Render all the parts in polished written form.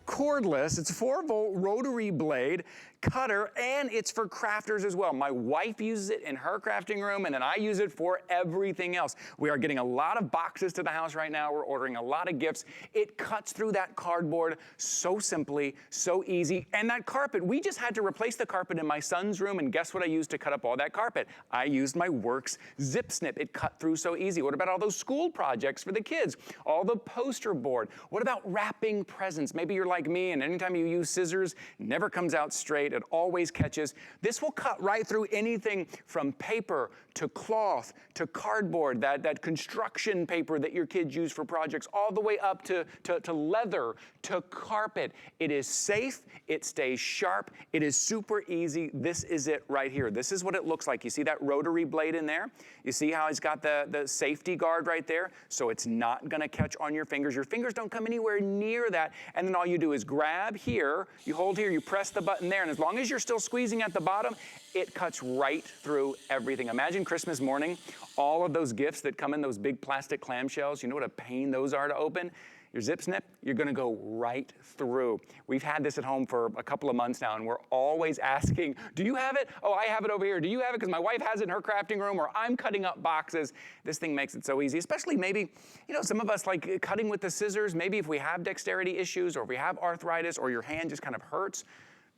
cordless. It's a 4-volt rotary blade cutter, and it's for crafters as well. My wife uses it in her crafting room, and then I use it for everything else. We are getting a lot of boxes to the house right now. We're ordering a lot of gifts. It cuts through that cardboard so simply, so easy. And that carpet, we just had to replace the carpet in my son's room, and guess what I used to cut up all that carpet? I used my Worx zip snip. It cut through so easy. What about all those school projects for the kids? All the poster board. What about wrapping presents? Maybe you're like me, and anytime you use scissors, it never comes out straight. It always catches. This will cut right through anything from paper to cloth to cardboard, that construction paper that your kids use for projects, all the way up to leather, to carpet. It is safe. It stays sharp. It is super easy. This is it right here. This is what it looks like. You see that rotary blade in there? You see how it's got the safety guard right there? So it's not going to catch on your fingers. Your fingers don't come anywhere near that. And then all you do is grab here, you hold here, you press the button there, and as long as you're still squeezing at the bottom, it cuts right through everything. Imagine Christmas morning, all of those gifts that come in those big plastic clamshells. You know what a pain those are to open? Your zip snip, you're gonna go right through. We've had this at home for a couple of months now, and we're always asking, do you have it? Oh, I have it over here. Do you have it? Because my wife has it in her crafting room, or I'm cutting up boxes. This thing makes it so easy, especially maybe, you know, some of us like cutting with the scissors. Maybe if we have dexterity issues, or if we have arthritis, or your hand just kind of hurts.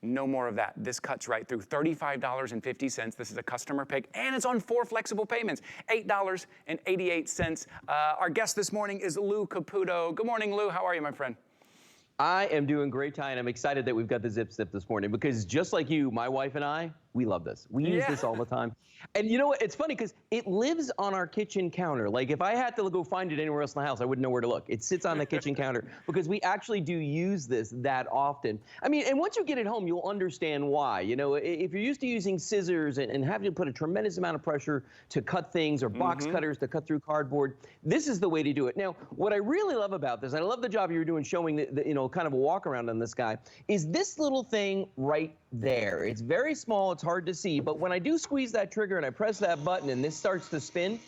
No more of that. This cuts right through. $35.50. This is a customer pick, and it's on 4 flexible payments. $8.88. Our guest this morning is Lou Caputo. Good morning, Lou. How are you, my friend? I am doing great, Ty, and I'm excited that we've got the zip snip this morning because just like you, my wife and I, we love this. We use this all the time. And you know what? It's funny because it lives on our kitchen counter. Like if I had to go find it anywhere else in the house, I wouldn't know where to look. It sits on the kitchen counter because we actually do use this that often. I mean, and once you get it home, you'll understand why. You know, if you're used to using scissors and having to put a tremendous amount of pressure to cut things or box cutters to cut through cardboard, this is the way to do it. Now, what I really love about this, and I love the job you're doing showing the you know, kind of a walk around on this guy, is this little thing right there. It's very small, it's hard to see, but when I do squeeze that trigger and I press that button and this starts to spin,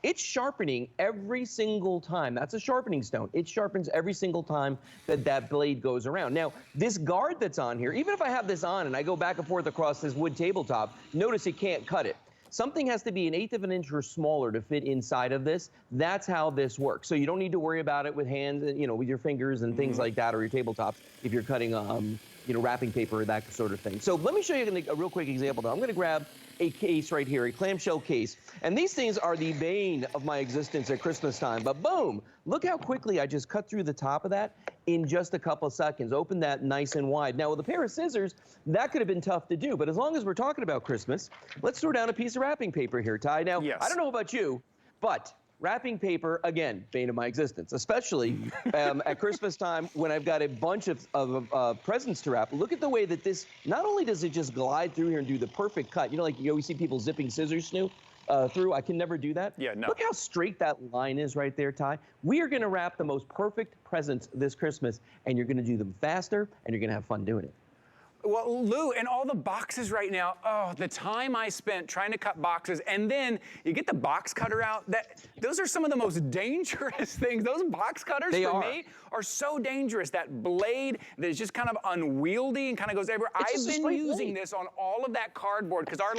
it's sharpening every single time. That's a sharpening stone. It sharpens every single time that blade goes around. Now, this guard that's on here, even if I have this on and I go back and forth across this wood tabletop, notice it can't cut it. Something has to be 1/8 of an inch or smaller to fit inside of this. That's how this works. So you don't need to worry about it with hands, you know, with your fingers and things like that, or your tabletops if you're cutting, you know, wrapping paper or that sort of thing. So let me show you a real quick example, though. I'm going to grab a case right here, a clamshell case. And these things are the bane of my existence at Christmas time. But boom, look how quickly I just cut through the top of that in just a couple of seconds. Open that nice and wide. Now, with a pair of scissors, that could have been tough to do. But as long as we're talking about Christmas, let's throw down a piece of wrapping paper here, Ty. Now, I don't know about you, but wrapping paper, again, bane of my existence, especially at Christmas time when I've got a bunch of presents to wrap. Look at the way that this, not only does it just glide through here and do the perfect cut, you know, like you always see people zipping scissors through. I can never do that. Yeah, no. Look how straight that line is right there, Ty. We are going to wrap the most perfect presents this Christmas, and you're going to do them faster, and you're going to have fun doing it. Well, Lou, and all the boxes right now, oh, the time I spent trying to cut boxes, and then you get the box cutter out. Those are some of the most dangerous things. Those box cutters for me are so dangerous. That blade that is just kind of unwieldy and kind of goes everywhere. I've been using this on all of that cardboard because our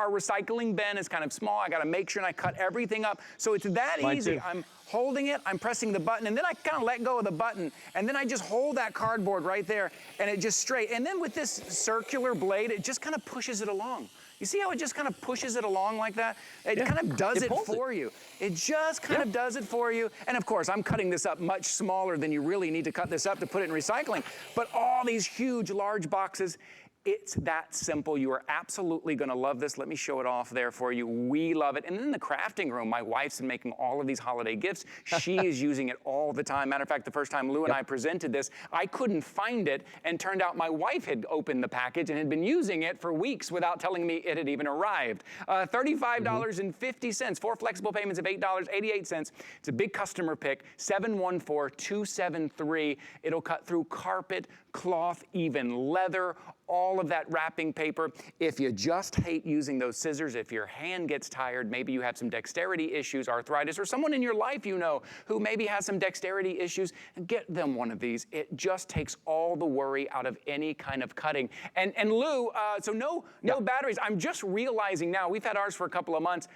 recycling bin is kind of small. I got to make sure and I cut everything up. So it's that easy. I'm holding it, I'm pressing the button, and then I kind of let go of the button, and then I just hold that cardboard right there, and it just straight. And then with this circular blade, it just kind of pushes it along. You see how it just kind of pushes it along like that? It kind of does it for you. It just kind of does it for you. And of course, I'm cutting this up much smaller than you really need to cut this up to put it in recycling. But all these huge, large boxes, it's that simple. You are absolutely going to love this. Let me show it off there for you. We love it. And then in the crafting room, my wife's been making all of these holiday gifts. She is using it all the time. Matter of fact, the first time Lou and I presented this, I couldn't find it, and turned out my wife had opened the package and had been using it for weeks without telling me it had even arrived. $35.50, 4 flexible payments of $8.88. It's a big customer pick, 714-273. It'll cut through carpet, cloth, even leather, all all of that wrapping paper. If you just hate using those scissors, if your hand gets tired, maybe you have some dexterity issues, arthritis, or someone in your life you know who maybe has some dexterity issues, get them one of these. It just takes all the worry out of any kind of cutting. And Lou, so no batteries. I'm just realizing now, we've had ours for a couple of months.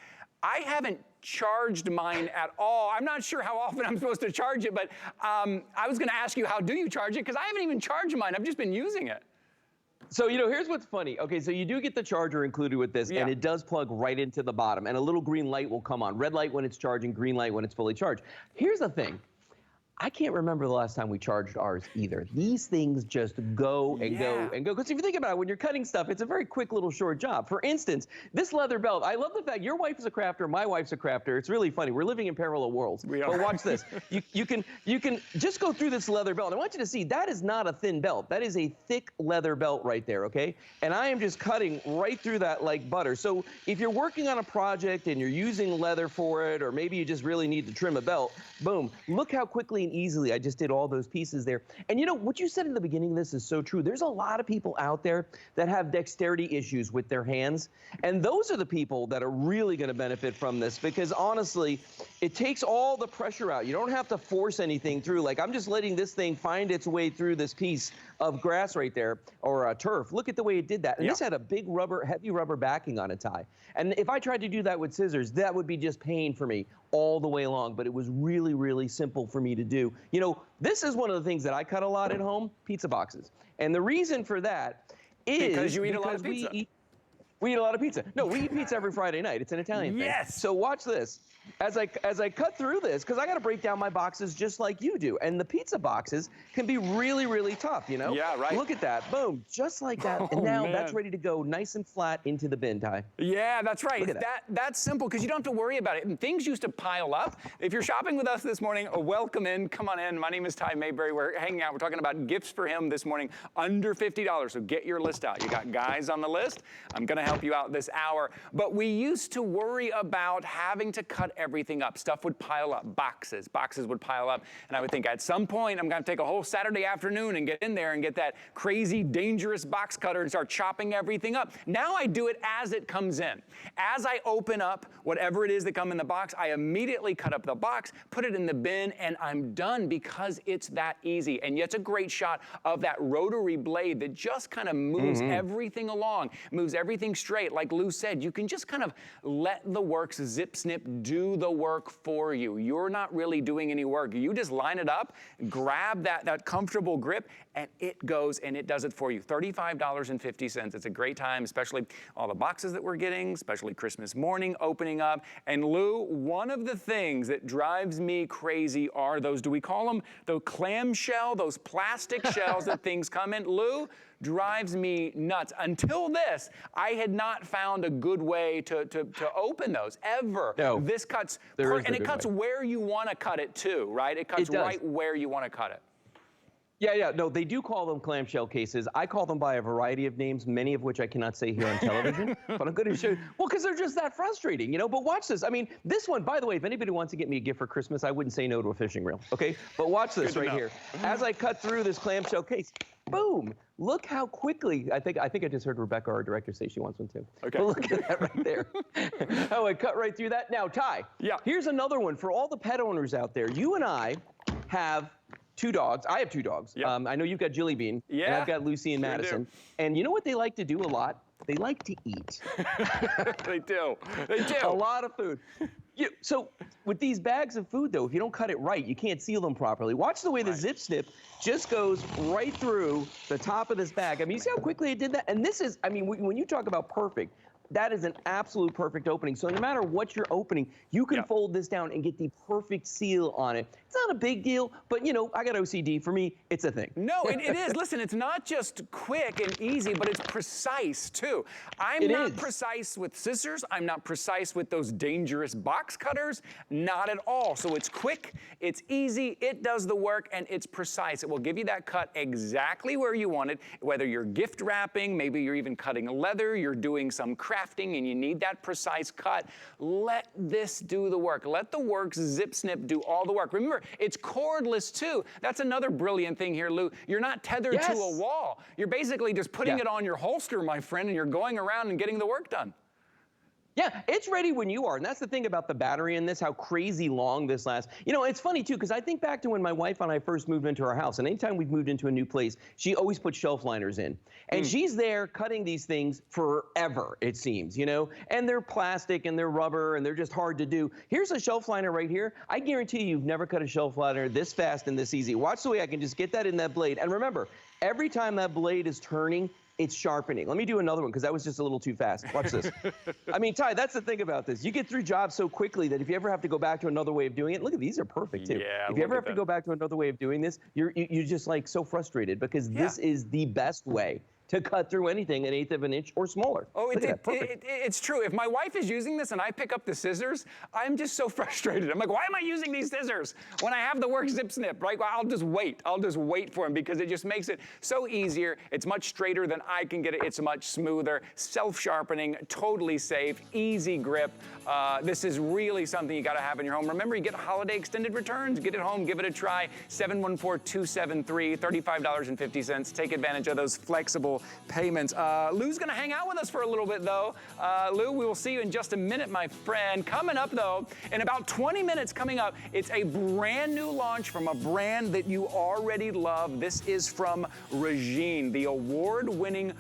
I haven't charged mine at all. I'm not sure how often I'm supposed to charge it, but I was going to ask you, how do you charge it? Because I haven't even charged mine. I've just been using it. So, here's what's funny. Okay, so you do get the charger included with this, and it does plug right into the bottom, and a little green light will come on. Red light when it's charging, green light when it's fully charged. Here's the thing. I can't remember the last time we charged ours either. These things just go and go and go. Because if you think about it, when you're cutting stuff, it's a very quick little short job. For instance, this leather belt, I love the fact your wife is a crafter, my wife's a crafter. It's really funny. We're living in parallel worlds. We are. But watch this. You can just go through this leather belt. I want you to see that is not a thin belt. That is a thick leather belt right there, okay? And I am just cutting right through that like butter. So if you're working on a project and you're using leather for it, or maybe you just really need to trim a belt, boom, look how quickly and easily I just did all those pieces there. And what you said in the beginning of this is so true. There's a lot of people out there that have dexterity issues with their hands, and those are the people that are really going to benefit from this, because honestly, it takes all the pressure out. You don't have to force anything through. Like, I'm just letting this thing find its way through this piece of grass right there, or turf. Look at the way it did that. And this had a big heavy rubber backing on it, Ty. And if I tried to do that with scissors, that would be just pain for me all the way along. But it was really, really simple for me to do. This is one of the things that I cut a lot at home, pizza boxes. And the reason for that is because you eat a lot of pizza. We eat a lot of pizza. No, we eat pizza every Friday night. It's an Italian thing. Yes. So watch this. As I cut through this, because I got to break down my boxes just like you do. And the pizza boxes can be really, really tough, Yeah, right. Look at that. Boom. Just like that. And now that's ready to go nice and flat into the bin, Ty. Yeah, that's right. Look at That's simple, because you don't have to worry about it. And things used to pile up. If you're shopping with us this morning, welcome in. Come on in. My name is Ty Mayberry. We're hanging out. We're talking about gifts for him this morning, under $50. So get your list out. You got guys on the list. I'm going to help you out this hour. But we used to worry about having to cut everything up. Stuff would pile up. Boxes would pile up. And I would think at some point, I'm going to take a whole Saturday afternoon and get in there and get that crazy, dangerous box cutter and start chopping everything up. Now I do it as it comes in. As I open up whatever it is that comes in the box, I immediately cut up the box, put it in the bin, and I'm done, because it's that easy. And it's a great shot of that rotary blade that just kind of moves everything along, moves everything straight. Like Lou said, you can just kind of let the Worx Zip Snip do the work for you. You're not really doing any work. You just line it up, grab that comfortable grip, and it goes and it does it for you. $35.50. It's a great time, especially all the boxes that we're getting, especially Christmas morning opening up. And Lou, one of the things that drives me crazy are those, do we call them the clamshell, those plastic shells that things come in? Lou, drives me nuts. Until this, I had not found a good way to open those ever. No, this cuts, and it cuts where you want to cut it too, right? It cuts right where you want to cut it. Yeah, no, they do call them clamshell cases. I call them by a variety of names, many of which I cannot say here on television, but I'm going to show you. Well, because they're just that frustrating, But watch this. I mean, this one, by the way, if anybody wants to get me a gift for Christmas, I wouldn't say no to a fishing reel, okay? But watch this right here. As I cut through this clamshell case, boom, look how quickly, I think I just heard Rebecca, our director, say she wants one too. Okay. But look at that right there. How I cut right through that. Now, Ty, here's another one for all the pet owners out there. You and I have 2 dogs. I have 2 dogs. I know you've got Jilly Bean, and I've got Lucy and Madison. And you know what they like to do a lot? They like to eat. They do. They do. A lot of food. So with these bags of food, though, if you don't cut it right, you can't seal them properly. Watch the way the Zip Snip just goes right through the top of this bag. I mean, you see how quickly it did that? And this is, I mean, when you talk about perfect, that is an absolute perfect opening. So no matter what you're opening, you can fold this down and get the perfect seal on it. It's not a big deal, but I got OCD. For me, it's a thing. No, it is. Listen, it's not just quick and easy, but it's precise too. I'm not precise with scissors. I'm not precise with those dangerous box cutters. Not at all. So it's quick, it's easy, it does the work, and it's precise. It will give you that cut exactly where you want it, whether you're gift wrapping, maybe you're even cutting leather, you're doing some craft crafting and you need that precise cut, let this do the work. Let the Worx Zip Snip do all the work. Remember, it's cordless too. That's another brilliant thing here, Lou. You're not tethered to a wall. You're basically just putting it on your holster, my friend, and you're going around and getting the work done. Yeah, it's ready when you are. And that's the thing about the battery in this, how crazy long this lasts. You know, it's funny too, because I think back to when my wife and I first moved into our house. And anytime we've moved into a new place, she always puts shelf liners in. And she's there cutting these things forever, it seems, you know. And they're plastic and they're rubber and they're just hard to do. Here's a shelf liner right here. I guarantee you've never cut a shelf liner this fast and this easy. Watch the way I can just get that in that blade. And remember, every time that blade is turning, it's sharpening. Let me do another one because that was just a little too fast. Watch this. I mean, Ty, that's the thing about this. You get through jobs so quickly that if you ever have to go back to another way of doing it, look at these are perfect too. Yeah, if you ever have to go back to another way of doing this, you're just like so frustrated because this is the best way to cut through anything 1/8 of an inch or smaller. Oh, it's true. If my wife is using this and I pick up the scissors, I'm just so frustrated. I'm like, why am I using these scissors when I have the Worx Zip Snip, right? Well, I'll just wait. I'll just wait for them because it just makes it so easier. It's much straighter than I can get it. It's much smoother, self-sharpening, totally safe, easy grip. This is really something you gotta have in your home. Remember, you get holiday extended returns. Get it home, give it a try. 714-273, $35.50. Take advantage of those flexible payments. Lou's gonna hang out with us for a little bit though. Lou, we will see you in just a minute, my friend. Coming up though, in about 20 minutes coming up, it's a brand new launch from a brand that you already love. This is from Regine, the award-winning